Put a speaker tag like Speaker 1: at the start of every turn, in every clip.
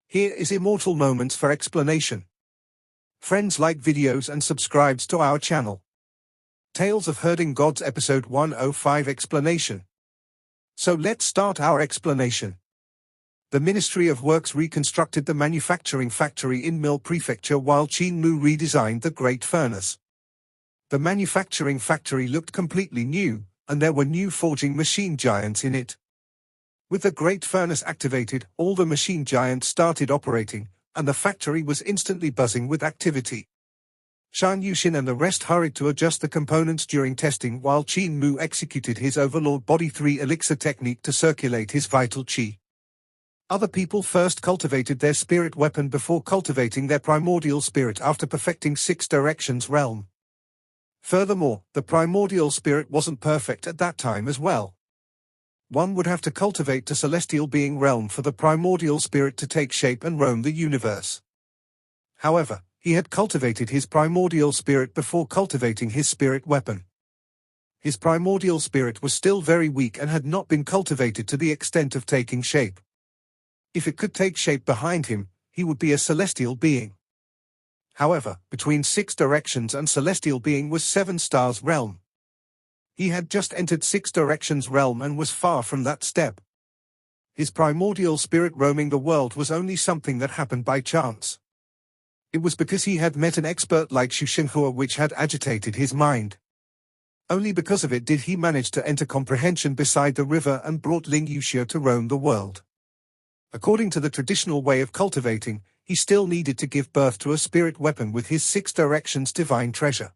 Speaker 1: Here is Immortal Moments for explanation. Friends, like videos and subscribes to our channel. Tales of Herding Gods Episode 105 Explanation. So let's start our explanation. The Ministry of Works reconstructed the manufacturing factory in Mill Prefecture while Qin Mu redesigned the Great Furnace. The manufacturing factory looked completely new, and there were new forging machine giants in it. With the Great Furnace activated, all the machine giants started operating, and the factory was instantly buzzing with activity. Shan Yushin and the rest hurried to adjust the components during testing while Qin Mu executed his Overlord Body 3 elixir technique to circulate his vital qi. Other people first cultivated their spirit weapon before cultivating their primordial spirit after perfecting 6 directions realm. Furthermore, the primordial spirit wasn't perfect at that time as well. One would have to cultivate the celestial being realm for the primordial spirit to take shape and roam the universe. However, he had cultivated his primordial spirit before cultivating his spirit weapon. His primordial spirit was still very weak and had not been cultivated to the extent of taking shape. If it could take shape behind him, he would be a celestial being. However, between 6 directions and celestial being was 7 stars realm. He had just entered 6 directions realm and was far from that step. His primordial spirit roaming the world was only something that happened by chance. It was because he had met an expert like Xu Shenhua which had agitated his mind. Only because of it did he manage to enter comprehension beside the river and brought Ling Yuxia to roam the world. According to the traditional way of cultivating, he still needed to give birth to a spirit weapon with his 6 directions divine treasure.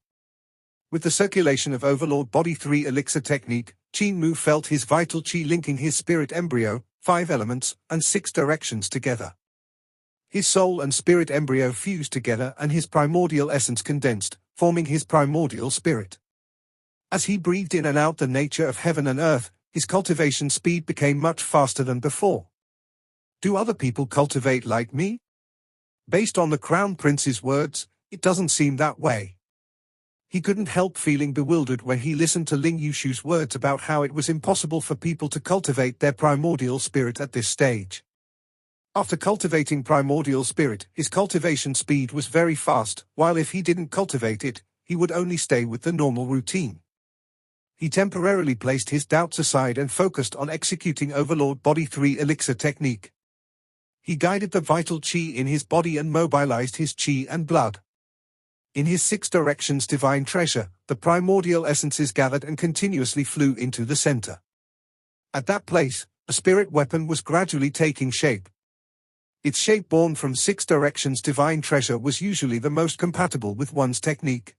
Speaker 1: With the circulation of Overlord Body 3 elixir technique, Qin Mu felt his vital qi linking his spirit embryo, 5 elements, and 6 directions together. His soul and spirit embryo fused together and his primordial essence condensed, forming his primordial spirit. As he breathed in and out the nature of heaven and earth, his cultivation speed became much faster than before. Do other people cultivate like me? Based on the Crown Prince's words, it doesn't seem that way. He couldn't help feeling bewildered when he listened to Ling Yushu's words about how it was impossible for people to cultivate their primordial spirit at this stage. After cultivating primordial spirit, his cultivation speed was very fast, while if he didn't cultivate it, he would only stay with the normal routine. He temporarily placed his doubts aside and focused on executing Overlord Body 3 elixir technique. He guided the vital qi in his body and mobilized his qi and blood. In his 6 directions divine treasure, the primordial essences gathered and continuously flew into the center. At that place, a spirit weapon was gradually taking shape. Its shape born from 6 directions divine treasure was usually the most compatible with one's technique.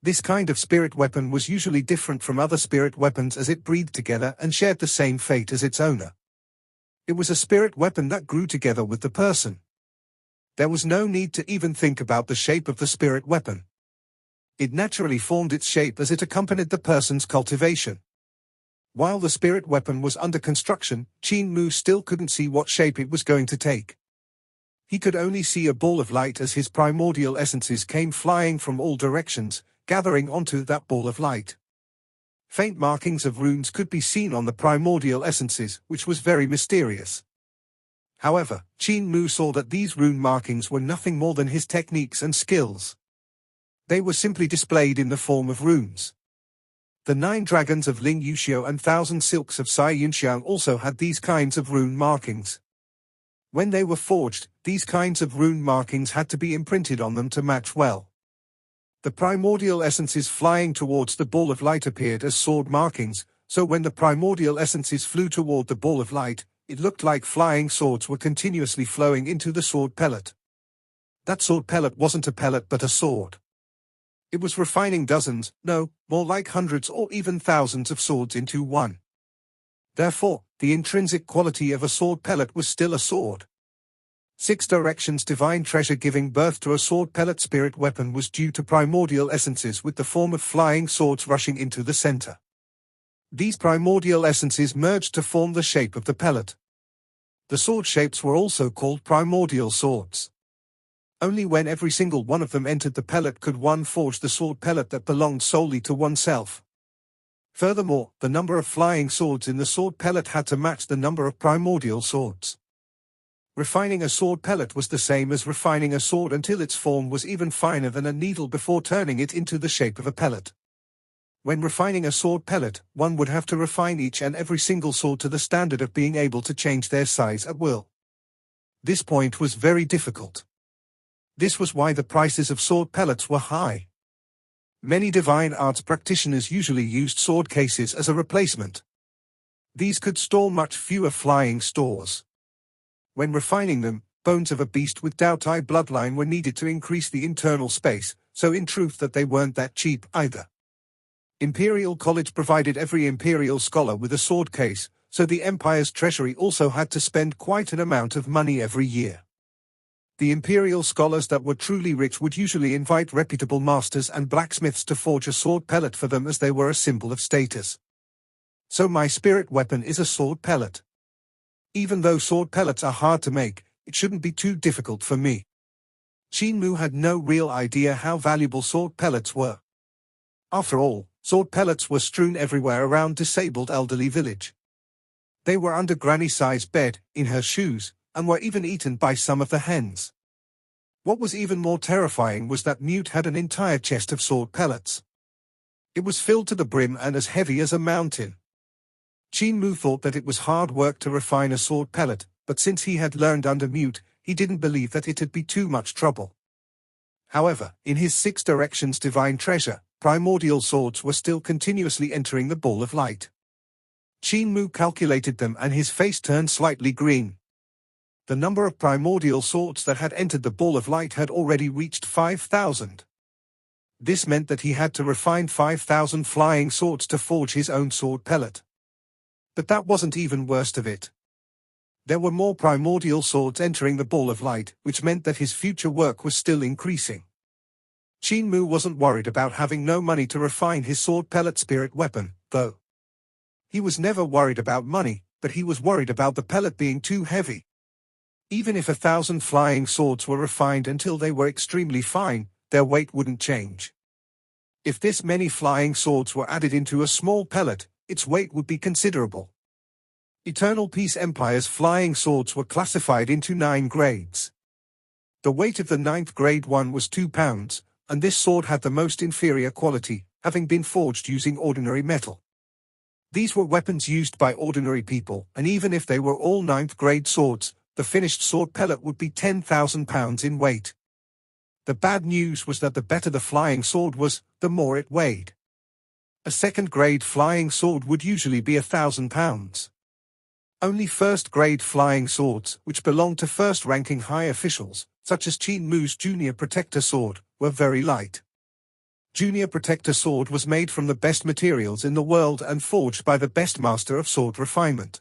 Speaker 1: This kind of spirit weapon was usually different from other spirit weapons as it breathed together and shared the same fate as its owner. It was a spirit weapon that grew together with the person. There was no need to even think about the shape of the spirit weapon. It naturally formed its shape as it accompanied the person's cultivation. While the spirit weapon was under construction, Qin Mu still couldn't see what shape it was going to take. He could only see a ball of light as his primordial essences came flying from all directions, gathering onto that ball of light. Faint markings of runes could be seen on the primordial essences, which was very mysterious. However, Qin Mu saw that these rune markings were nothing more than his techniques and skills. They were simply displayed in the form of runes. The 9 dragons of Ling Yuxiu and 1,000 silks of Sai Yunxiang also had these kinds of rune markings. When they were forged, these kinds of rune markings had to be imprinted on them to match well. The primordial essences flying towards the ball of light appeared as sword markings, so when the primordial essences flew toward the ball of light, it looked like flying swords were continuously flowing into the sword pellet. That sword pellet wasn't a pellet but a sword. It was refining dozens, no, more like hundreds or even thousands of swords into one. Therefore, the intrinsic quality of a sword pellet was still a sword. 6 directions divine treasure giving birth to a sword pellet spirit weapon was due to primordial essences with the form of flying swords rushing into the center. These primordial essences merged to form the shape of the pellet. The sword shapes were also called primordial swords. Only when every single one of them entered the pellet could one forge the sword pellet that belonged solely to oneself. Furthermore, the number of flying swords in the sword pellet had to match the number of primordial swords. Refining a sword pellet was the same as refining a sword until its form was even finer than a needle before turning it into the shape of a pellet. When refining a sword pellet, one would have to refine each and every single sword to the standard of being able to change their size at will. This point was very difficult. This was why the prices of sword pellets were high. Many divine arts practitioners usually used sword cases as a replacement. These could store much fewer flying stores. When refining them, bones of a beast with Daotai bloodline were needed to increase the internal space, so in truth that they weren't that cheap either. Imperial College provided every Imperial scholar with a sword case, so the Empire's treasury also had to spend quite an amount of money every year. The Imperial scholars that were truly rich would usually invite reputable masters and blacksmiths to forge a sword pellet for them as they were a symbol of status. So my spirit weapon is a sword pellet. Even though sword pellets are hard to make, it shouldn't be too difficult for me. Qin Mu had no real idea how valuable sword pellets were. After all, sword pellets were strewn everywhere around disabled elderly village. They were under Granny-sized bed, in her shoes, and were even eaten by some of the hens. What was even more terrifying was that Mute had an entire chest of sword pellets. It was filled to the brim and as heavy as a mountain. Qin Mu thought that it was hard work to refine a sword pellet, but since he had learned under Mute, he didn't believe that it'd be too much trouble. However, in his 6 directions divine treasure, primordial swords were still continuously entering the ball of light. Qin Mu calculated them and his face turned slightly green. The number of primordial swords that had entered the ball of light had already reached 5,000. This meant that he had to refine 5,000 flying swords to forge his own sword pellet. But that wasn't even worst of it. There were more primordial swords entering the ball of light, which meant that his future work was still increasing. Qin Mu wasn't worried about having no money to refine his sword pellet spirit weapon, though. He was never worried about money, but he was worried about the pellet being too heavy. Even if 1,000 flying swords were refined until they were extremely fine, their weight wouldn't change. If this many flying swords were added into a small pellet, its weight would be considerable. Eternal Peace Empire's flying swords were classified into 9 grades. The weight of the 9th grade one was 2 pounds, and this sword had the most inferior quality, having been forged using ordinary metal. These were weapons used by ordinary people, and even if they were all 9th grade swords, the finished sword pellet would be 10,000 pounds in weight. The bad news was that the better the flying sword was, the more it weighed. A 2nd grade flying sword would usually be 1,000 pounds. Only 1st grade flying swords, which belonged to first-ranking high officials, such as Qin Mu's Junior Protector Sword, were very light. Junior Protector Sword was made from the best materials in the world and forged by the best master of sword refinement.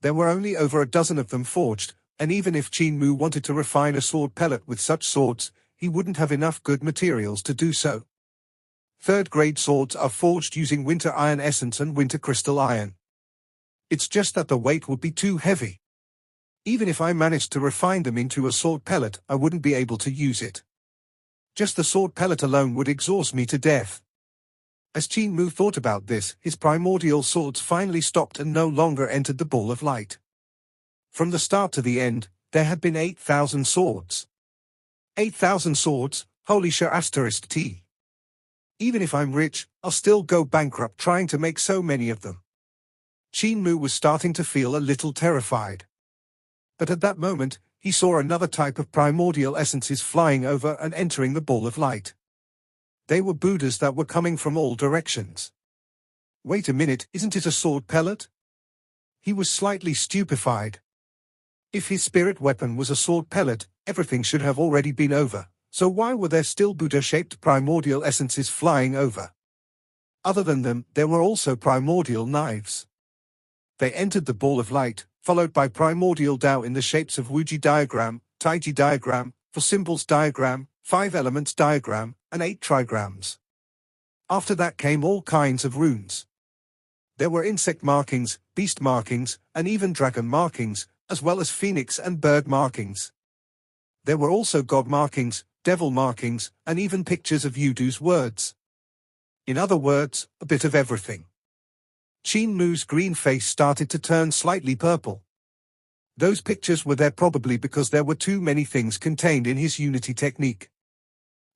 Speaker 1: There were only over a dozen of them forged, and even if Qin Mu wanted to refine a sword pellet with such swords, he wouldn't have enough good materials to do so. 3rd grade swords are forged using winter iron essence and winter crystal iron. It's just that the weight would be too heavy. Even if I managed to refine them into a sword pellet, I wouldn't be able to use it. Just the sword pellet alone would exhaust me to death. As Qin Mu thought about this, his primordial swords finally stopped and no longer entered the ball of light. From the start to the end, there had been 8,000 swords. 8,000 swords, holy *T. Even if I'm rich, I'll still go bankrupt trying to make so many of them. Qin Mu was starting to feel a little terrified. But at that moment, he saw another type of primordial essences flying over and entering the ball of light. They were Buddhas that were coming from all directions. Wait a minute, isn't it a sword pellet? He was slightly stupefied. If his spirit weapon was a sword pellet, everything should have already been over, so why were there still Buddha-shaped primordial essences flying over? Other than them, there were also primordial knives. They entered the ball of light, followed by primordial Tao in the shapes of Wuji diagram, Taiji diagram, 4 symbols diagram, 5 elements diagram, and 8 trigrams. After that came all kinds of runes. There were insect markings, beast markings, and even dragon markings, as well as phoenix and bird markings. There were also god markings, devil markings, and even pictures of Yudu's words. In other words, a bit of everything. Qin Mu's green face started to turn slightly purple. Those pictures were there probably because there were too many things contained in his unity technique.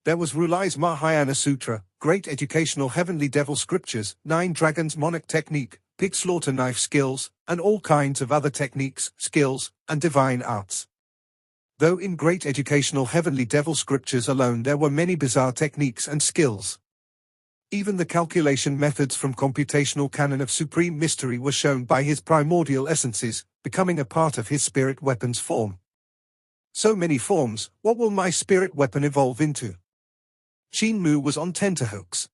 Speaker 1: There was Rulai's Mahayana Sutra, great educational heavenly devil scriptures, 9 dragons monarch technique, pig slaughter knife skills, and all kinds of other techniques, skills, and divine arts. Though in great educational heavenly devil scriptures alone there were many bizarre techniques and skills. Even the calculation methods from computational canon of supreme mystery were shown by his primordial essences, becoming a part of his spirit weapon's form. So many forms, what will my spirit weapon evolve into? Qin Mu was on tenterhooks.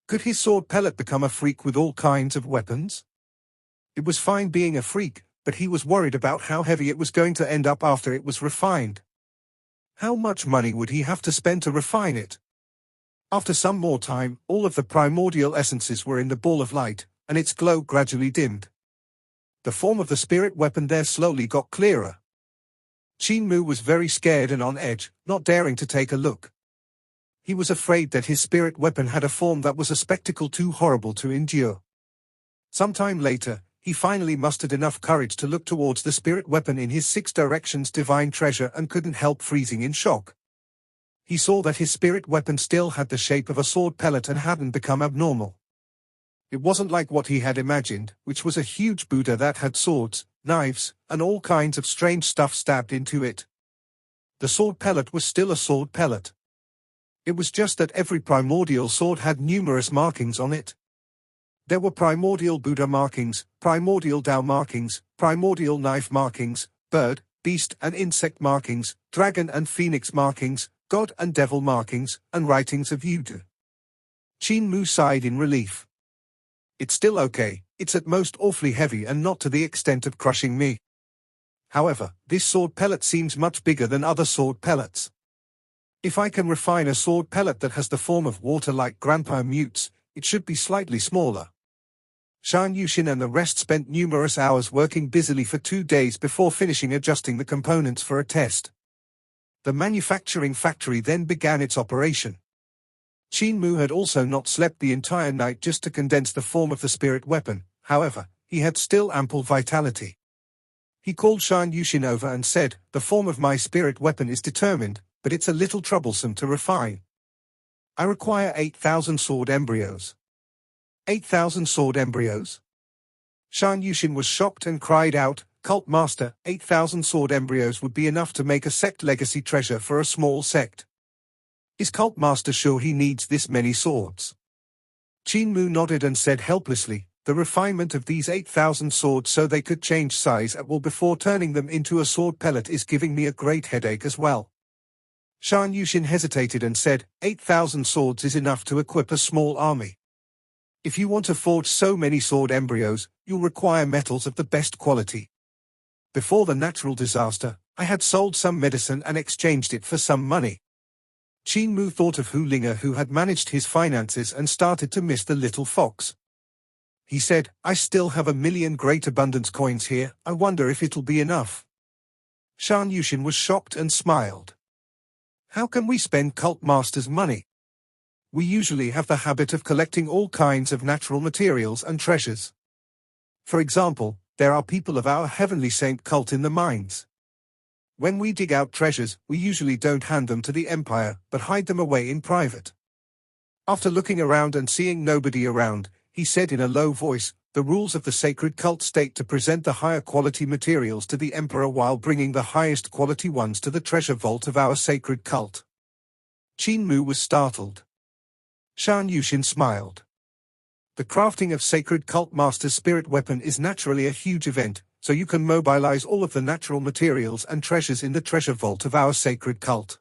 Speaker 1: Could his sword pellet become a freak with all kinds of weapons? It was fine being a freak, but he was worried about how heavy it was going to end up after it was refined. How much money would he have to spend to refine it? After some more time, all of the primordial essences were in the ball of light, and its glow gradually dimmed. The form of the spirit weapon there slowly got clearer. Qin Mu was very scared and on edge, not daring to take a look. He was afraid that his spirit weapon had a form that was a spectacle too horrible to endure. Sometime later, he finally mustered enough courage to look towards the spirit weapon in his 6 directions divine treasure and couldn't help freezing in shock. He saw that his spirit weapon still had the shape of a sword pellet and hadn't become abnormal. It wasn't like what he had imagined, which was a huge Buddha that had swords, knives, and all kinds of strange stuff stabbed into it. The sword pellet was still a sword pellet. It was just that every primordial sword had numerous markings on it. There were primordial Buddha markings, primordial Tao markings, primordial knife markings, bird, beast and insect markings, dragon and phoenix markings, God and devil markings, and writings of Yudu. Qin Mu sighed in relief. It's still okay, it's at most awfully heavy and not to the extent of crushing me. However, this sword pellet seems much bigger than other sword pellets. If I can refine a sword pellet that has the form of water like Grandpa Mute's, it should be slightly smaller. Shan Yushin and the rest spent numerous hours working busily for 2 days before finishing adjusting the components for a test. The manufacturing factory then began its operation. Qin Mu had also not slept the entire night just to condense the form of the spirit weapon, however, he had still ample vitality. He called Shan Yushin over and said, "The form of my spirit weapon is determined, but it's a little troublesome to refine. I require 8,000 sword embryos." 8,000 sword embryos? Shan Yushin was shocked and cried out, "Cult Master, 8,000 sword embryos would be enough to make a sect legacy treasure for a small sect. Is Cult Master sure he needs this many swords?" Qin Mu nodded and said helplessly, "The refinement of these 8,000 swords so they could change size at will before turning them into a sword pellet is giving me a great headache as well." Shan Yushin hesitated and said, 8,000 swords is enough to equip a small army. If you want to forge so many sword embryos, you'll require metals of the best quality. Before the natural disaster, I had sold some medicine and exchanged it for some money. Qin Mu thought of Hu Linger who had managed his finances and started to miss the little fox. He said, "I still have 1,000,000 great abundance coins here, I wonder if it'll be enough." Shan Yushin was shocked and smiled. "How can we spend Cult Master's money? We usually have the habit of collecting all kinds of natural materials and treasures. For example, there are people of our heavenly saint cult in the mines. When we dig out treasures, we usually don't hand them to the Empire, but hide them away in private." After looking around and seeing nobody around, he said in a low voice, "The rules of the sacred cult state to present the higher quality materials to the Emperor while bringing the highest quality ones to the treasure vault of our sacred cult." Qin Mu was startled. Shan Yushin smiled. The crafting of sacred cult master's spirit weapon is naturally a huge event, so you can mobilize all of the natural materials and treasures in the treasure vault of our sacred cult.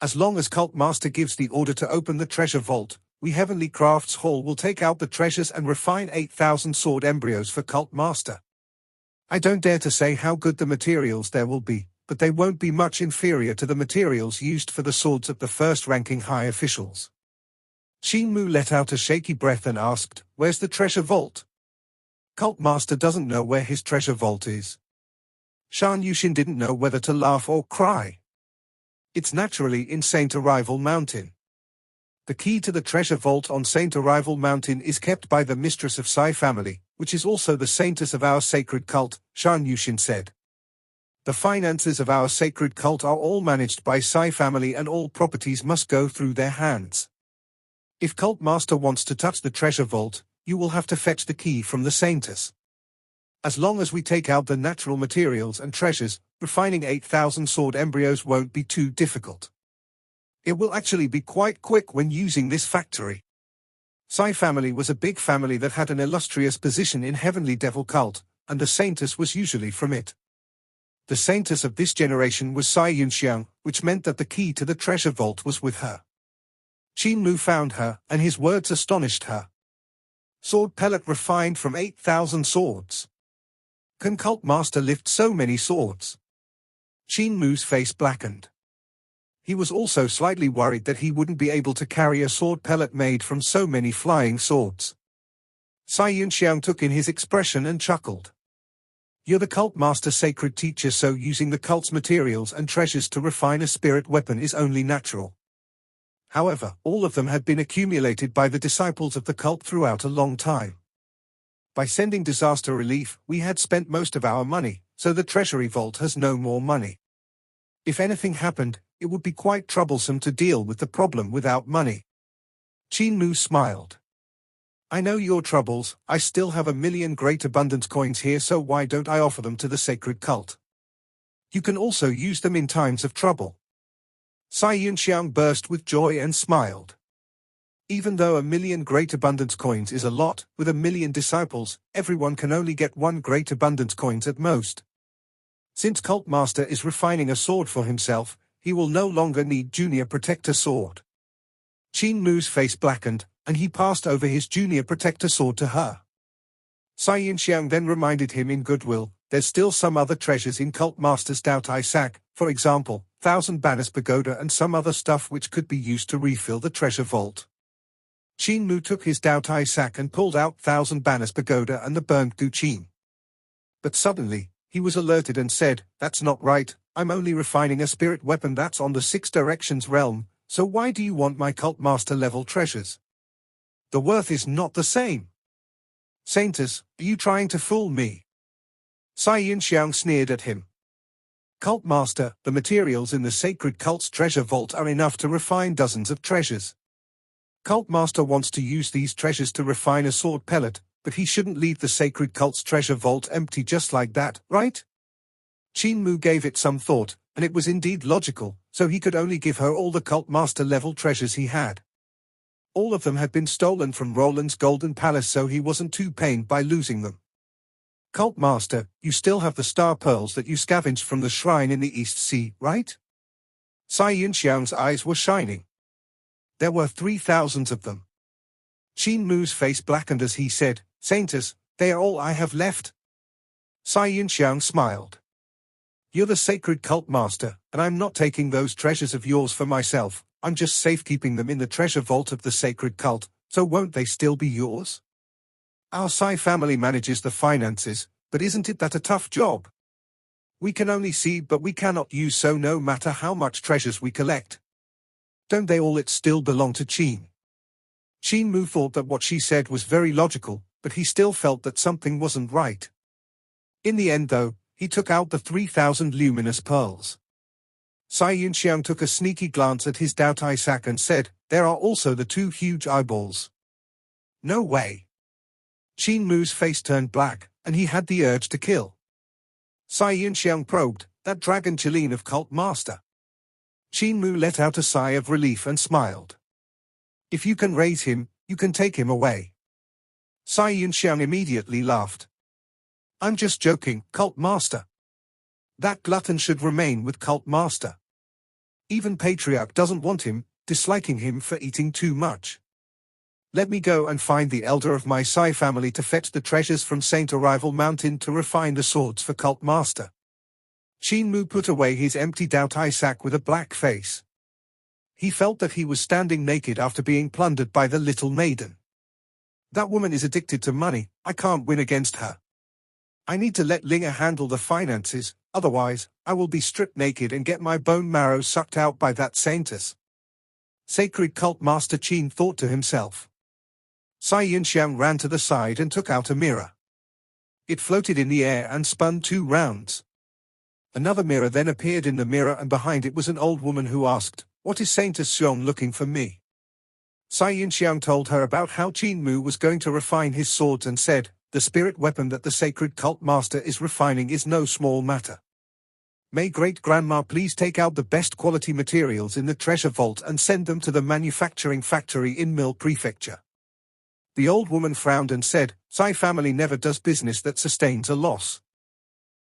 Speaker 1: As long as cult master gives the order to open the treasure vault, we Heavenly Crafts Hall will take out the treasures and refine 8,000 sword embryos for cult master. I don't dare to say how good the materials there will be, but they won't be much inferior to the materials used for the swords of the first-ranking high officials. Qin Mu let out a shaky breath and asked, "Where's the treasure vault?" Cult Master doesn't know where his treasure vault is. Shan Yushin didn't know whether to laugh or cry. It's naturally in Saint Arrival Mountain. The key to the treasure vault on Saint Arrival Mountain is kept by the mistress of Sai family, which is also the saintess of our sacred cult, Shan Yushin said. The finances of our sacred cult are all managed by Sai family and all properties must go through their hands. If Cult Master wants to touch the treasure vault, you will have to fetch the key from the saintess. As long as we take out the natural materials and treasures, refining 8,000 sword embryos won't be too difficult. It will actually be quite quick when using this factory. Sai family was a big family that had an illustrious position in Heavenly Devil cult, and the saintess was usually from it. The saintess of this generation was Sai Yunxiang, which meant that the key to the treasure vault was with her. Qin Mu found her, and his words astonished her. Sword pellet refined from 8,000 swords. Can Cult Master lift so many swords? Qin Mu's face blackened. He was also slightly worried that he wouldn't be able to carry a sword pellet made from so many flying swords. Sai Yunxiang took in his expression and chuckled. You're the Cult Master sacred teacher, so using the cult's materials and treasures to refine a spirit weapon is only natural. However, all of them had been accumulated by the disciples of the cult throughout a long time. By sending disaster relief, we had spent most of our money, so the treasury vault has no more money. If anything happened, it would be quite troublesome to deal with the problem without money. Qin Mu smiled. I know your troubles. I still have 1,000,000 great abundance coins here, so why don't I offer them to the sacred cult? You can also use them in times of trouble. Sai Yunxiang burst with joy and smiled. Even though 1,000,000 great abundance coins is a lot, with 1,000,000 disciples, everyone can only get 1 great abundance coins at most. Since Cult Master is refining a sword for himself, he will no longer need Junior Protector Sword. Qin Mu's face blackened, and he passed over his Junior Protector Sword to her. Sai Yunxiang then reminded him in goodwill, there's still some other treasures in Cult Master's Daotai sack, for example, 1,000 Banners Pagoda and some other stuff which could be used to refill the treasure vault. Qin Mu took his Daotai sack and pulled out 1,000 Banners Pagoda and the burnt Du Qin. But suddenly, he was alerted and said, that's not right, I'm only refining a spirit weapon that's on the 6 directions realm, so why do you want my Cult Master level treasures? The worth is not the same. Saintess, are you trying to fool me? Sai Yunxiang sneered at him. Cult Master, the materials in the sacred cult's treasure vault are enough to refine dozens of treasures. Cult Master wants to use these treasures to refine a sword pellet, but he shouldn't leave the sacred cult's treasure vault empty just like that, right? Qin Mu gave it some thought, and it was indeed logical, so he could only give her all the Cult Master level treasures he had. All of them had been stolen from Roland's Golden Palace, so he wasn't too pained by losing them. Cult Master, you still have the star pearls that you scavenged from the shrine in the East Sea, right? Sai Yunxiang's eyes were shining. There were 3,000 of them. Qin Mu's face blackened as he said, Saintess, they are all I have left. Sai Yunxiang smiled. You're the sacred Cult Master, and I'm not taking those treasures of yours for myself, I'm just safekeeping them in the treasure vault of the sacred cult, so won't they still be yours? Our Sai family manages the finances, but isn't it that a tough job? We can only see but we cannot use, so no matter how much treasures we collect. Don't they all still belong to Qin? Qin Mu thought that what she said was very logical, but he still felt that something wasn't right. In the end though, he took out the 3,000 luminous pearls. Sai Yunxiang took a sneaky glance at his Daotai sack and said, there are also the 2 huge eyeballs. No way. Qin Mu's face turned black, and he had the urge to kill. Sai Yunxiang probed, that dragon Chilean of Cult Master. Qin Mu let out a sigh of relief and smiled. If you can raise him, you can take him away. Sai Yunxiang immediately laughed. I'm just joking, Cult Master. That glutton should remain with Cult Master. Even Patriarch doesn't want him, disliking him for eating too much. Let me go and find the elder of my Sai family to fetch the treasures from Saint Arrival Mountain to refine the swords for Cult Master. Qin Mu put away his empty Daotai sack with a black face. He felt that he was standing naked after being plundered by the little maiden. That woman is addicted to money, I can't win against her. I need to let Linga handle the finances, otherwise, I will be stripped naked and get my bone marrow sucked out by that saintess. Sacred Cult Master Qin thought to himself. Sai Yunxiang ran to the side and took out a mirror. It floated in the air and spun 2 rounds. Another mirror then appeared in the mirror, and behind it was an old woman who asked, "What is Saint Xiong looking for me?" Cai Yinxiang told her about how Qin Mu was going to refine his swords and said, "The spirit weapon that the sacred cult master is refining is no small matter. May great-grandma please take out the best quality materials in the treasure vault and send them to the manufacturing factory in Mill Prefecture." The old woman frowned and said, "Cai family never does business that sustains a loss.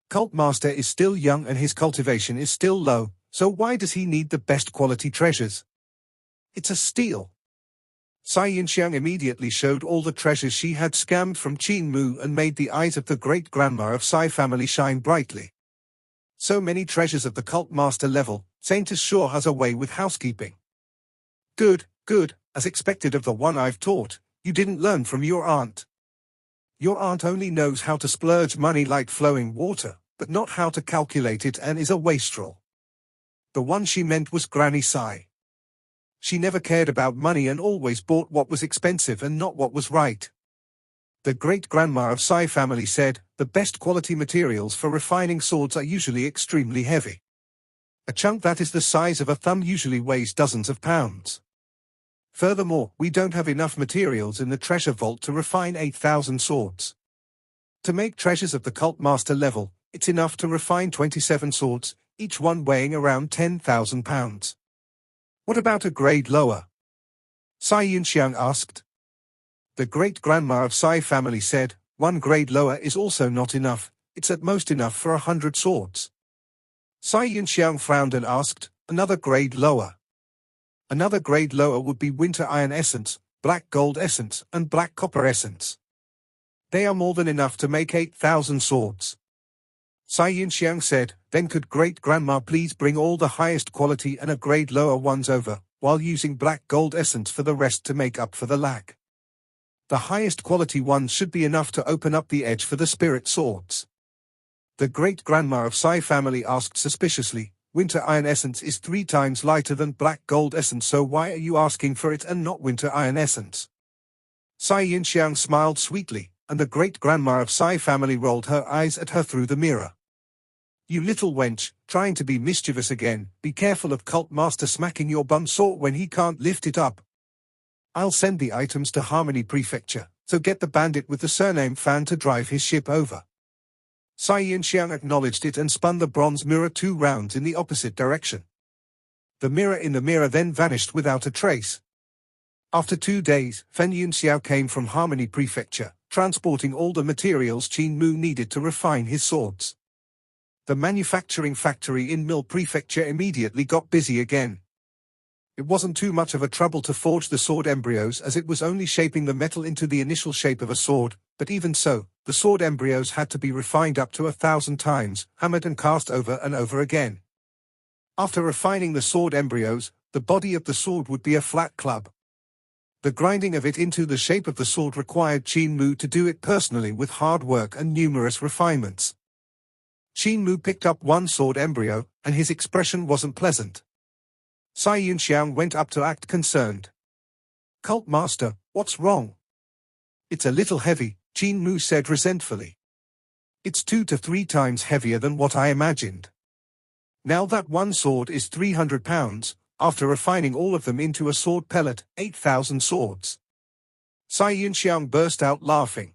Speaker 1: Cult master is still young and his cultivation is still low, so why does he need the best quality treasures? It's a steal." Cai Yinxiang immediately showed all the treasures she had scammed from Qin Mu and made the eyes of the great-grandma of Cai family shine brightly. So many treasures of the cult master level, Saint is sure has a way with housekeeping. Good, good, as expected of the one I've taught, you didn't learn from your aunt. Your aunt only knows how to splurge money like flowing water, but not how to calculate it, and is a wastrel. The one she meant was Granny Cai. She never cared about money and always bought what was expensive and not what was right. The great-grandma of Cai family said, "The best quality materials for refining swords are usually extremely heavy. A chunk that is the size of a thumb usually weighs dozens of pounds. Furthermore, we don't have enough materials in the treasure vault to refine 8,000 swords. To make treasures of the cult master level, it's enough to refine 27 swords, each one weighing around 10,000 pounds. What about a grade lower?" Cai Yinxiang asked. The great-grandma of Cai family said, "1 grade lower is also not enough, it's at most enough for 100 swords." Cai Yinxiang frowned and asked, "Another grade lower?" Another grade lower would be winter iron essence, black gold essence, and black copper essence. They are more than enough to make 8,000 swords. Cai Yinxiang said, "Then could great-grandma please bring all the highest quality and a grade lower ones over, while using black gold essence for the rest to make up for the lack. The highest quality ones should be enough to open up the edge for the spirit swords." The great-grandma of Cai family asked suspiciously, "Winter iron essence is 3 times lighter than black gold essence, so why are you asking for it and not winter iron essence?" Cai Yinxiang smiled sweetly, and the great-grandma of Cai family rolled her eyes at her through the mirror. "You little wench, trying to be mischievous again, be careful of cult master smacking your bum sore when he can't lift it up. I'll send the items to Harmony Prefecture, so get the bandit with the surname Fan to drive his ship over." Cai Yinxiang acknowledged it and spun the bronze mirror 2 rounds in the opposite direction. The mirror in the mirror then vanished without a trace. After 2 days, Fen Yunxiao came from Harmony Prefecture, transporting all the materials Qin Mu needed to refine his swords. The manufacturing factory in Mill Prefecture immediately got busy again. It wasn't too much of a trouble to forge the sword embryos, as it was only shaping the metal into the initial shape of a sword, but even so, the sword embryos had to be refined up to 1,000 times, hammered and cast over and over again. After refining the sword embryos, the body of the sword would be a flat club. The grinding of it into the shape of the sword required Qin Mu to do it personally with hard work and numerous refinements. Qin Mu picked up one sword embryo, and his expression wasn't pleasant. Cai Yinxiang went up to act concerned. "Cult master, what's wrong?" "It's a little heavy," Qin Mu said resentfully. "It's 2 to 3 times heavier than what I imagined. Now that one sword is 300 pounds, after refining all of them into a sword pellet, 8,000 swords." Cai Yinxiang burst out laughing.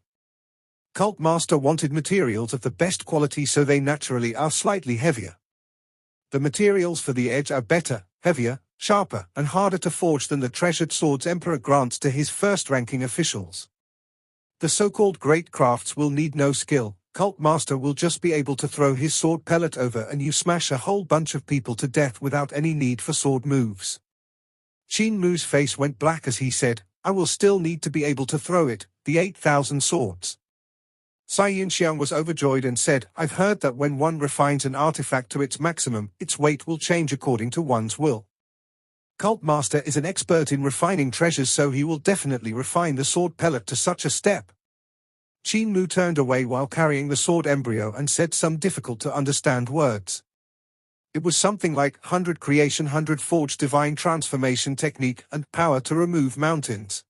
Speaker 1: Cult master wanted materials of the best quality, so they naturally are slightly heavier. The materials for the edge are better, heavier, sharper, and harder to forge than the treasured swords Emperor grants to his first-ranking officials. The so-called great crafts will need no skill. Cult master will just be able to throw his sword pellet over and you smash a whole bunch of people to death without any need for sword moves. Qin Mu's face went black as he said, "I will still need to be able to throw it, the 8,000 swords." Cai Yinxiang was overjoyed and said, "I've heard that when one refines an artifact to its maximum, its weight will change according to one's will. Cult master is an expert in refining treasures, so he will definitely refine the sword pellet to such a step." Qin Mu turned away while carrying the sword embryo and said some difficult-to-understand words. It was something like 100 creation, 100 forge, divine transformation technique, and power to remove mountains.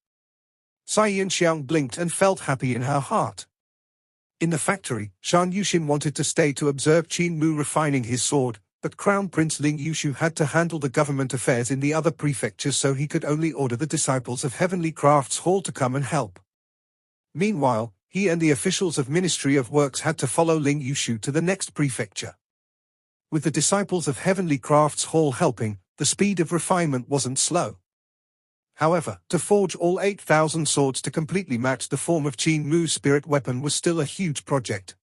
Speaker 1: Cai Yinxiang blinked and felt happy in her heart. In the factory, Shan Yushin wanted to stay to observe Qin Mu refining his sword, but Crown Prince Ling Yushu had to handle the government affairs in the other prefectures, so he could only order the disciples of Heavenly Crafts Hall to come and help. Meanwhile, he and the officials of Ministry of Works had to follow Ling Yushu to the next prefecture. With the disciples of Heavenly Crafts Hall helping, the speed of refinement wasn't slow. However, to forge all 8,000 swords to completely match the form of Qin Mu's spirit weapon was still a huge project.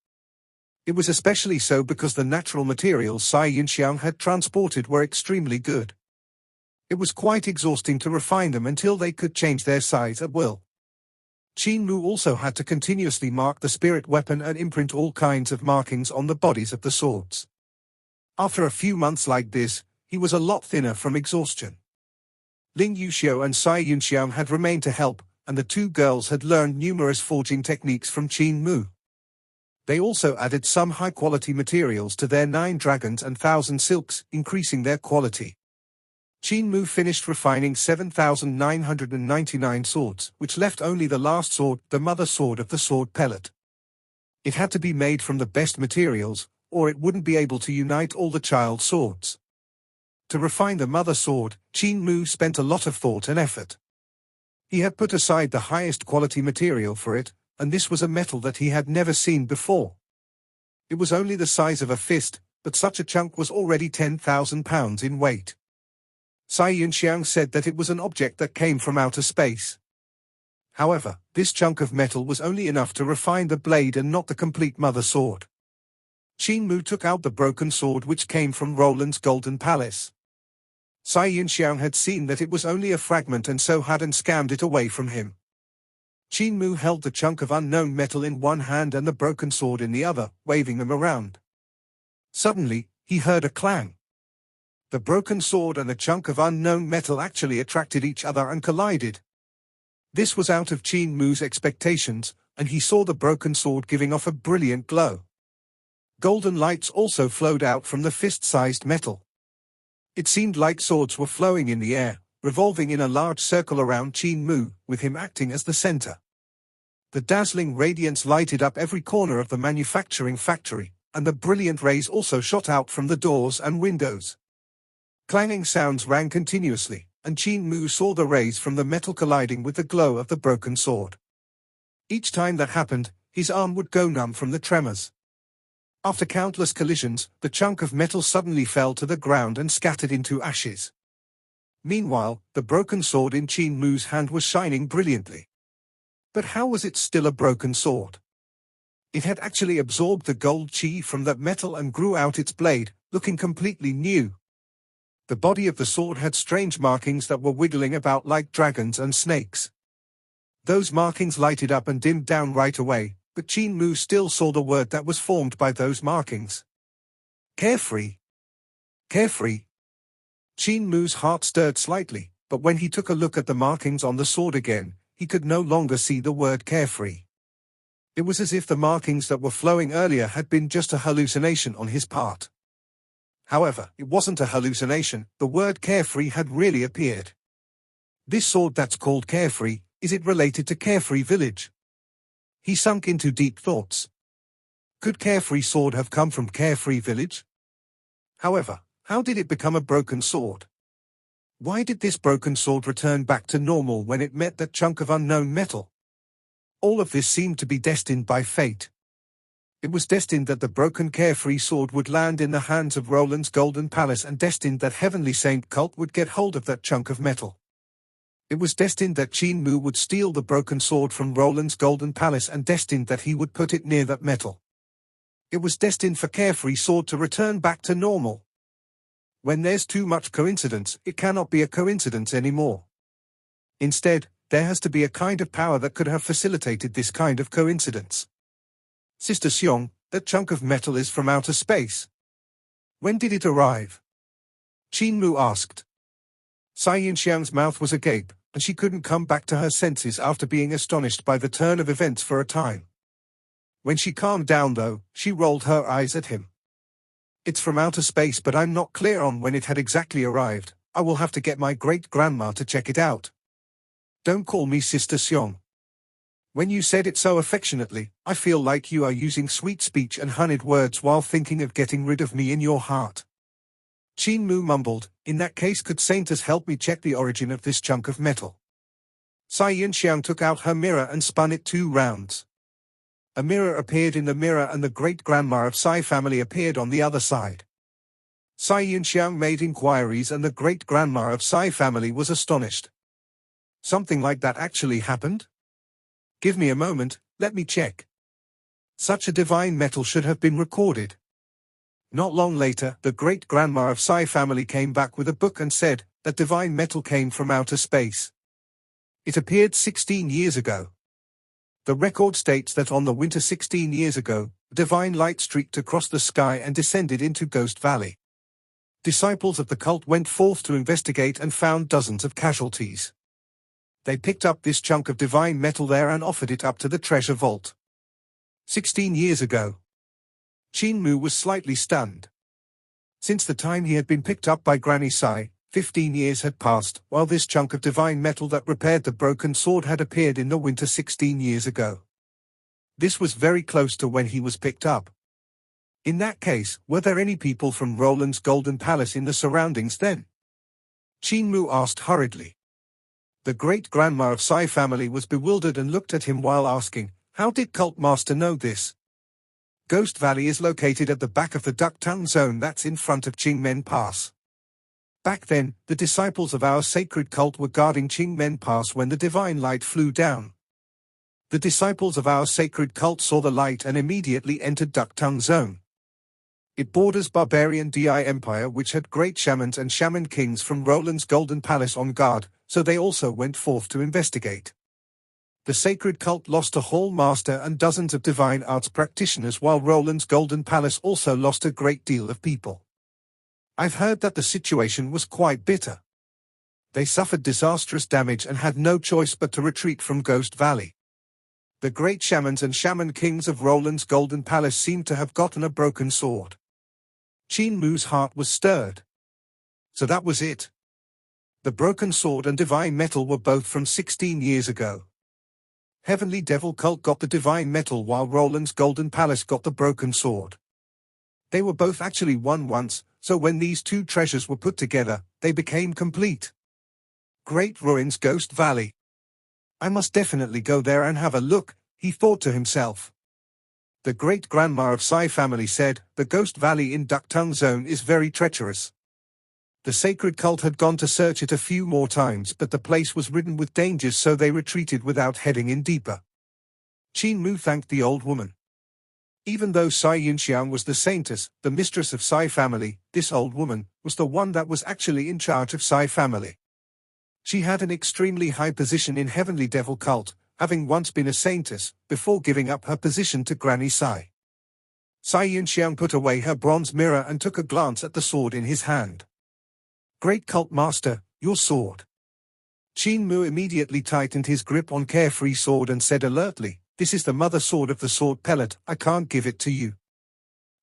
Speaker 1: It was especially so because the natural materials Sai Yinxiang had transported were extremely good. It was quite exhausting to refine them until they could change their size at will. Qin Mu also had to continuously mark the spirit weapon and imprint all kinds of markings on the bodies of the swords. After a few months like this, he was a lot thinner from exhaustion. Ling Yuxiu and Sai Yunxiang had remained to help, and the two girls had learned numerous forging techniques from Qin Mu. They also added some high-quality materials to their 9 dragons and 1,000 silks, increasing their quality. Qin Mu finished refining 7,999 swords, which left only the last sword, the mother sword of the sword pellet. It had to be made from the best materials, or it wouldn't be able to unite all the child swords. To refine the mother sword, Qin Mu spent a lot of thought and effort. He had put aside the highest quality material for it, and this was a metal that he had never seen before. It was only the size of a fist, but such a chunk was already 10,000 pounds in weight. Sai Yunxiang said that it was an object that came from outer space. However, this chunk of metal was only enough to refine the blade and not the complete mother sword. Qin Mu took out the broken sword which came from Roland's Golden Palace. Sai Yunxiang had seen that it was only a fragment and so hadn't scammed it away from him. Qin Mu held the chunk of unknown metal in one hand and the broken sword in the other, waving them around. Suddenly, he heard a clang. The broken sword and the chunk of unknown metal actually attracted each other and collided. This was out of Qin Mu's expectations, and he saw the broken sword giving off a brilliant glow. Golden lights also flowed out from the fist-sized metal. It seemed like swords were flowing in the air, revolving in a large circle around Qin Mu, with him acting as the center. The dazzling radiance lighted up every corner of the manufacturing factory, and the brilliant rays also shot out from the doors and windows. Clanging sounds rang continuously, and Qin Mu saw the rays from the metal colliding with the glow of the broken sword. Each time that happened, his arm would go numb from the tremors. After countless collisions, the chunk of metal suddenly fell to the ground and scattered into ashes. Meanwhile, the broken sword in Qin Mu's hand was shining brilliantly. But how was it still a broken sword? It had actually absorbed the gold qi from that metal and grew out its blade, looking completely new. The body of the sword had strange markings that were wiggling about like dragons and snakes. Those markings lighted up and dimmed down right away, but Qin Mu still saw the word that was formed by those markings. Carefree. Carefree. Qin Mu's heart stirred slightly, but when he took a look at the markings on the sword again, he could no longer see the word carefree. It was as if the markings that were flowing earlier had been just a hallucination on his part. However, it wasn't a hallucination, the word carefree had really appeared. This sword that's called Carefree, is it related to Carefree Village? He sunk into deep thoughts. Could Carefree sword have come from Carefree Village? However, how did it become a broken sword? Why did this broken sword return back to normal when it met that chunk of unknown metal? All of this seemed to be destined by fate. It was destined that the broken Carefree sword would land in the hands of Roland's Golden Palace and destined that Heavenly Saint Cult would get hold of that chunk of metal. It was destined that Qin Mu would steal the broken sword from Roland's Golden Palace and destined that he would put it near that metal. It was destined for Carefree sword to return back to normal. When there's too much coincidence, it cannot be a coincidence anymore. Instead, there has to be a kind of power that could have facilitated this kind of coincidence. Sister Xiong, that chunk of metal is from outer space. When did it arrive? Qin Mu asked. Sai Yinxiang's mouth was agape, and she couldn't come back to her senses after being astonished by the turn of events for a time. When she calmed down though, she rolled her eyes at him. It's from outer space, but I'm not clear on when it had exactly arrived. I will have to get my great-grandma to check it out. Don't call me Sister Xiong. When you said it so affectionately, I feel like you are using sweet speech and honeyed words while thinking of getting rid of me in your heart. Qin Mu mumbled, in that case could Saintess help me check the origin of this chunk of metal? Cai Yunxiang took out her mirror and spun it 2 rounds. A mirror appeared in the mirror and the great-grandma of Sai family appeared on the other side. Cai Yunxiang made inquiries and the great-grandma of Sai family was astonished. Something like that actually happened? Give me a moment, let me check. Such a divine metal should have been recorded. Not long later, the great-grandma of Sai family came back with a book and said that divine metal came from outer space. It appeared 16 years ago. The record states that on the winter 16 years ago, divine light streaked across the sky and descended into Ghost Valley. Disciples of the cult went forth to investigate and found dozens of casualties. They picked up this chunk of divine metal there and offered it up to the treasure vault. 16 years ago. Qin Mu was slightly stunned. Since the time he had been picked up by Granny Sai, 15 years had passed, while this chunk of divine metal that repaired the broken sword had appeared in the winter 16 years ago. This was very close to when he was picked up. In that case, were there any people from Roland's Golden Palace in the surroundings then? Qin Mu asked hurriedly. The great-grandma of Sai family was bewildered and looked at him while asking, how did Cult Master know this? Ghost Valley is located at the back of the Ducktown Zone that's in front of Qingmen Pass. Back then, the disciples of our sacred cult were guarding Qingmen Pass when the divine light flew down. The disciples of our sacred cult saw the light and immediately entered Ducktown Zone. It borders barbarian Di Empire which had great shamans and shaman kings from Roland's Golden Palace on guard, so they also went forth to investigate. The sacred cult lost a hall master and dozens of divine arts practitioners while Roland's Golden Palace also lost a great deal of people. I've heard that the situation was quite bitter. They suffered disastrous damage and had no choice but to retreat from Ghost Valley. The great shamans and shaman kings of Roland's Golden Palace seemed to have gotten a broken sword. Qin Mu's heart was stirred. So that was it. The broken sword and divine metal were both from 16 years ago. Heavenly Devil Cult got the divine metal while Roland's Golden Palace got the broken sword. They were both actually one once, so when these 2 treasures were put together, they became complete. Great ruins Ghost Valley. I must definitely go there and have a look, he thought to himself. The great-grandma of Sai family said, the Ghost Valley in Ducktown Zone is very treacherous. The sacred cult had gone to search it a few more times but the place was ridden with dangers so they retreated without heading in deeper. Qin Mu thanked the old woman. Even though Cai Yunxiang was the saintess, the mistress of Sai family, this old woman was the one that was actually in charge of Sai family. She had an extremely high position in Heavenly Devil Cult, having once been a saintess, before giving up her position to Granny Sai. Cai Yunxiang put away her bronze mirror and took a glance at the sword in his hand. Great Cult Master, your sword. Qin Mu immediately tightened his grip on Carefree sword and said alertly, this is the mother sword of the sword pellet, I can't give it to you.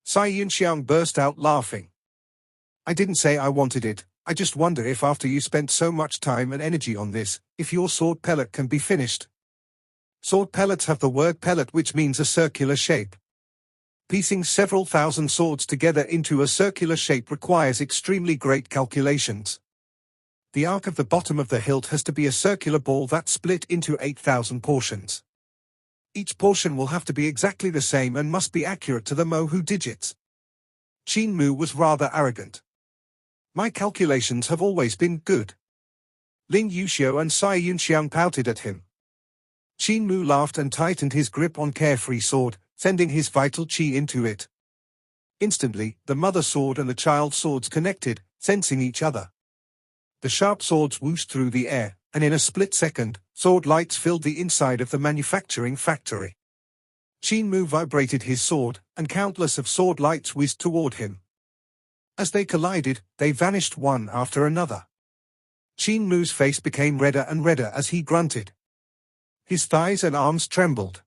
Speaker 1: Cai Yunxiang burst out laughing. I didn't say I wanted it, I just wonder if after you spent so much time and energy on this, if your sword pellet can be finished. Sword pellets have the word pellet which means a circular shape. Piecing several thousand swords together into a circular shape requires extremely great calculations. The arc of the bottom of the hilt has to be a circular ball that's split into 8,000 portions. Each portion will have to be exactly the same and must be accurate to the Mohu digits. Qin Mu was rather arrogant. My calculations have always been good. Ling Yuxiu and Cai Yunxiang pouted at him. Qin Mu laughed and tightened his grip on Carefree sword, sending his vital qi into it. Instantly, the mother sword and the child swords connected, sensing each other. The sharp swords whooshed through the air, and in a split second, sword lights filled the inside of the manufacturing factory. Qin Mu vibrated his sword, and countless of sword lights whizzed toward him. As they collided, they vanished one after another. Qin Mu's face became redder and redder as he grunted. His thighs and arms trembled.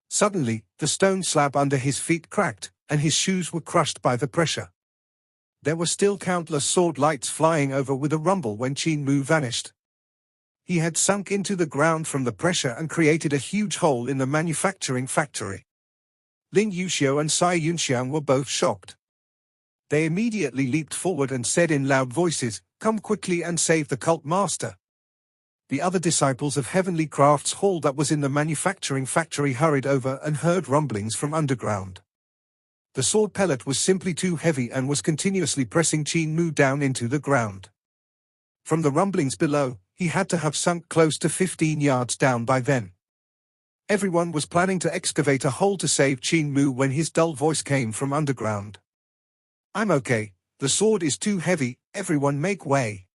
Speaker 1: Suddenly, the stone slab under his feet cracked, and his shoes were crushed by the pressure. There were still countless sword lights flying over with a rumble when Qin Mu vanished. He had sunk into the ground from the pressure and created a huge hole in the manufacturing factory. Ling Yuxiu and Cai Yunxiang were both shocked. They immediately leaped forward and said in loud voices, "Come quickly and save the cult master." The other disciples of Heavenly Craft's hall that was in the manufacturing factory hurried over and heard rumblings from underground. The sword pellet was simply too heavy and was continuously pressing Qin Mu down into the ground. From the rumblings below, he had to have sunk close to 15 yards down by then. Everyone was planning to excavate a hole to save Qin Mu when his dull voice came from underground. "I'm okay, the sword is too heavy, everyone make way."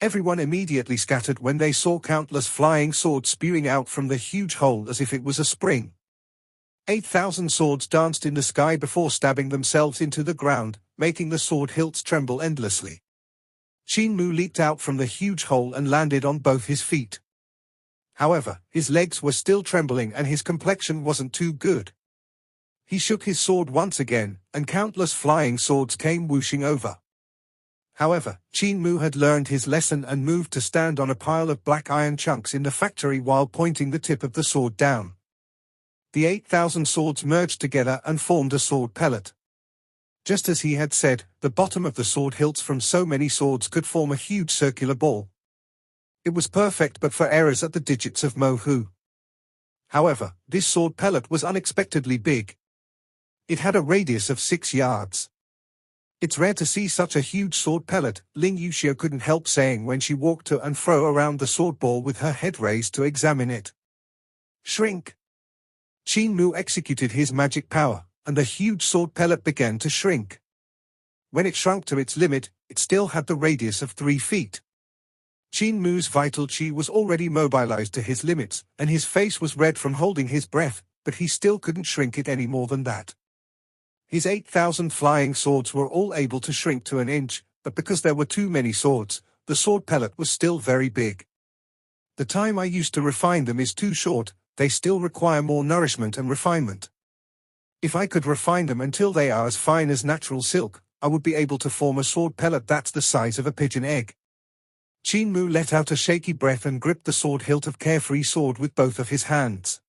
Speaker 1: Everyone immediately scattered when they saw countless flying swords spewing out from the huge hole as if it was a spring. 8,000 swords danced in the sky before stabbing themselves into the ground, making the sword hilts tremble endlessly. Qin Mu leaped out from the huge hole and landed on both his feet. However, his legs were still trembling and his complexion wasn't too good. He shook his sword once again, and countless flying swords came whooshing over. However, Qin Mu had learned his lesson and moved to stand on a pile of black iron chunks in the factory while pointing the tip of the sword down. The 8,000 swords merged together and formed a sword pellet. Just as he had said, the bottom of the sword hilts from so many swords could form a huge circular ball. It was perfect but for errors at the digits of Mo Hu. However, this sword pellet was unexpectedly big. It had a radius of 6 yards. "It's rare to see such a huge sword pellet," Ling Yuxiu couldn't help saying when she walked to and fro around the sword ball with her head raised to examine it. "Shrink!" Qin Mu executed his magic power, and the huge sword pellet began to shrink. When it shrunk to its limit, it still had the radius of 3 feet. Qin Mu's vital qi was already mobilized to his limits, and his face was red from holding his breath, but he still couldn't shrink it any more than that. His 8,000 flying swords were all able to shrink to an inch, but because there were too many swords, the sword pellet was still very big. "The time I used to refine them is too short, they still require more nourishment and refinement. If I could refine them until they are as fine as natural silk, I would be able to form a sword pellet that's the size of a pigeon egg." Qin Mu let out a shaky breath and gripped the sword hilt of Carefree sword with both of his hands.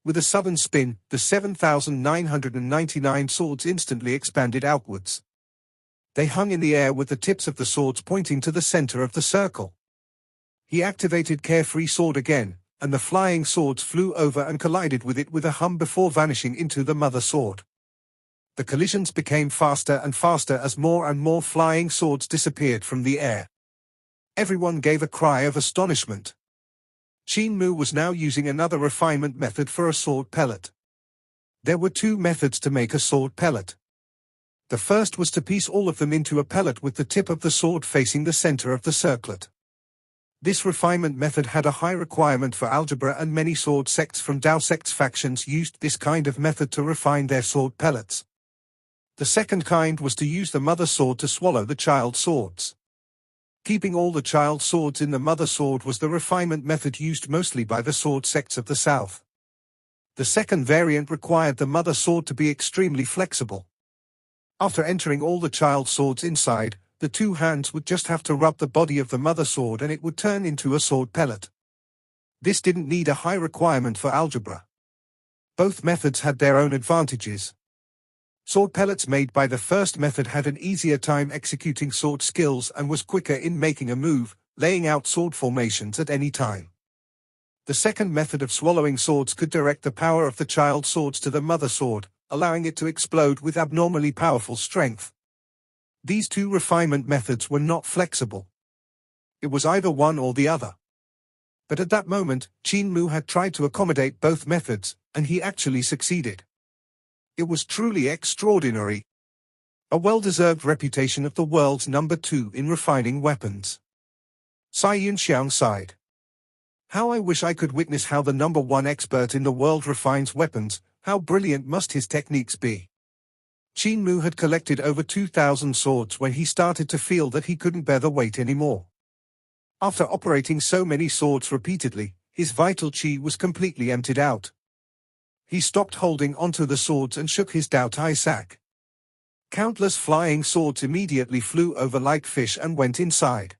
Speaker 1: With a sudden spin, the 7,999 swords instantly expanded outwards. They hung in the air with the tips of the swords pointing to the center of the circle. He activated Carefree sword again, and the flying swords flew over and collided with it with a hum before vanishing into the mother sword. The collisions became faster and faster as more and more flying swords disappeared from the air. Everyone gave a cry of astonishment. Qin Mu was now using another refinement method for a sword pellet. There were 2 methods to make a sword pellet. The first was to piece all of them into a pellet with the tip of the sword facing the center of the circlet. This refinement method had a high requirement for algebra, and many sword sects from Dao sects factions used this kind of method to refine their sword pellets. The second kind was to use the mother sword to swallow the child swords. Keeping all the child swords in the mother sword was the refinement method used mostly by the sword sects of the south. The second variant required the mother sword to be extremely flexible. After entering all the child swords inside, the 2 hands would just have to rub the body of the mother sword and it would turn into a sword pellet. This didn't need a high requirement for algebra. Both methods had their own advantages. Sword pellets made by the first method had an easier time executing sword skills and was quicker in making a move, laying out sword formations at any time. The second method of swallowing swords could direct the power of the child swords to the mother sword, allowing it to explode with abnormally powerful strength. These 2 refinement methods were not flexible. It was either one or the other. But at that moment, Qin Mu had tried to accommodate both methods, and he actually succeeded. It was truly extraordinary. A well-deserved reputation of the world's number 2 in refining weapons. Cai Yunxiang sighed. "How I wish I could witness how the number 1 expert in the world refines weapons. How brilliant must his techniques be." Qin Mu had collected over 2,000 swords when he started to feel that he couldn't bear the weight anymore. After operating so many swords repeatedly, his vital qi was completely emptied out. He stopped holding onto the swords and shook his Dao Tai sack. Countless flying swords immediately flew over like fish and went inside.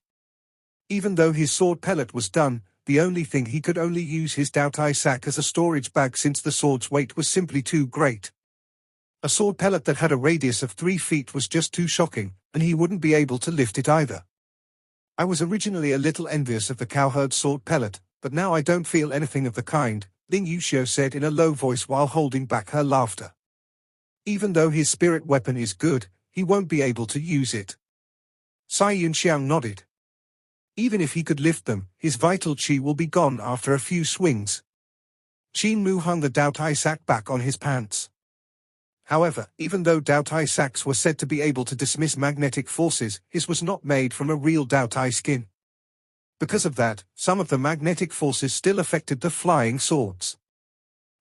Speaker 1: Even though his sword pellet was done, the only thing he could only use his Daotai sack as a storage bag since the sword's weight was simply too great. A sword pellet that had a radius of 3 feet was just too shocking, and he wouldn't be able to lift it either. I was originally a little envious of the cowherd sword pellet, but now I don't feel anything of the kind, Ling Yuxiu said in a low voice while holding back her laughter. Even though his spirit weapon is good, he won't be able to use it. Cai Yunxiang nodded. Even if he could lift them, his vital qi will be gone after a few swings. Qin Mu hung the Daotai sack back on his pants. However, even though Daotai sacks were said to be able to dismiss magnetic forces, his was not made from a real Daotai skin. Because of that, some of the magnetic forces still affected the flying swords.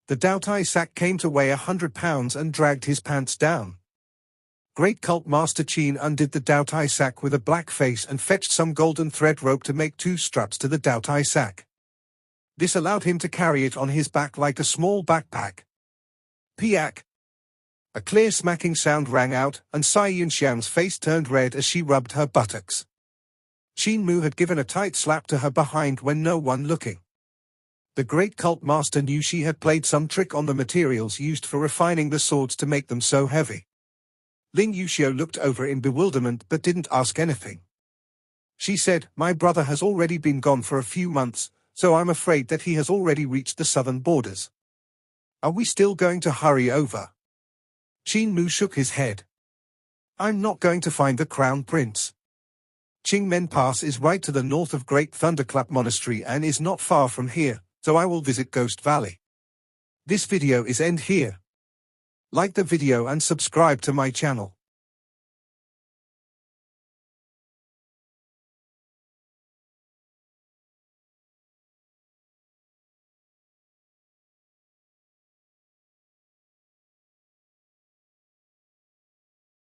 Speaker 1: The Daotai sack came to weigh 100 pounds and dragged his pants down. Great Cult Master Qin undid the Daotai sack with a black face and fetched some golden thread rope to make 2 straps to the Daotai sack. This allowed him to carry it on his back like a small backpack. Piak! A clear smacking sound rang out, and Cai Yunxiang's face turned red as she rubbed her buttocks. Qin Mu had given a tight slap to her behind when no one looking. The great cult master knew she had played some trick on the materials used for refining the swords to make them so heavy. Ling Yuxiu looked over in bewilderment but didn't ask anything. She said, "My brother has already been gone for a few months, so I'm afraid that he has already reached the southern borders. Are we still going to hurry over?" Qin Mu shook his head. "I'm not going to find the crown prince. Qingmen Pass is right to the north of Great Thunderclap Monastery and is not far from here, so I will visit Ghost Valley. This video is end here. Like the video and subscribe to my channel.